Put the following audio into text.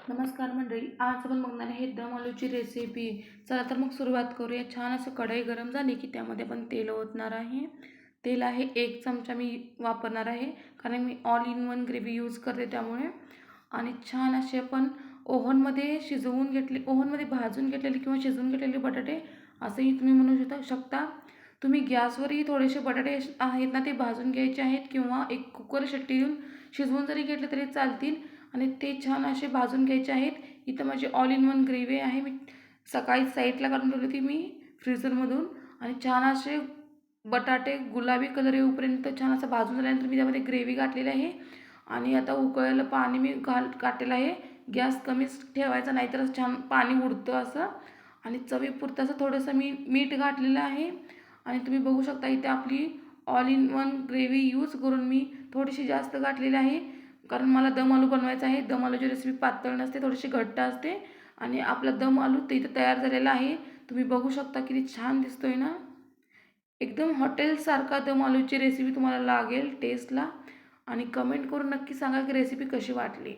नमस्कार मंडळी, आज आपण बघणार आहे दम आलूची रेसिपी. चला तर मग सुरुवात करूया. छान असं कढई गरम झाली की त्यामध्ये आपण तेल ओतणार आहे. तेल आहे 1 चमचा मी वापरणार आहे, कारण मी all in one gravy use करते त्यामुळे. आणि छान असे आपण ओव्हनमध्ये शिजवून घेतले, ओव्हनमध्ये भाजून घेतलेले किंवा शिजवून घेतलेले बटाटे असंही तुम्ही म्हणू शकता. तुम्ही गॅसवरही थोडेसे बटाटे आहेत ना ते भाजून घ्यायचे आहेत किंवा एक कुकर शिट्टी देऊन शिजवून जरी घेतले तरी चालतील आणि ते छान असे भाजून घ्यायचे आहेत. इथं माझी ऑल इन वन ग्रेव्ही आहे. मी सकाळी साईडला काढून ठेवली होती मी फ्रीझरमधून आणि छान असे बटाटे गुलाबी कलर येऊपर्यंत छान असं भाजून झाल्यानंतर मी त्यामध्ये ग्रेव्ही घातलेली आहे. आणि आता उकळलेलं पाणी मी घातलेलं आहे. गॅस कमीच ठेवायचा, नाहीतर छान पाणी उडतं असं. आणि चवीपुरतं असं थोडंसं मी मीठ घातलेलं आहे. आणि तुम्ही बघू शकता इथे आपली all in one gravy use करून मी थोडीशी जास्त घातलेली आहे, कारण मला दम आलू बनवायचा आहे. दम आलूची रेसिपी पातळ नसते, थोडीशी घट्ट असते. आणि आपला दम आलू तर इथं तयार झालेला आहे. तुम्ही बघू शकता किती छान दिसतोय ना. एकदम हॉटेलसारखा दम आलूची रेसिपी तुम्हाला लागेल टेस्टला. आणि कमेंट करून नक्की सांगा की रेसिपी कशी वाटली.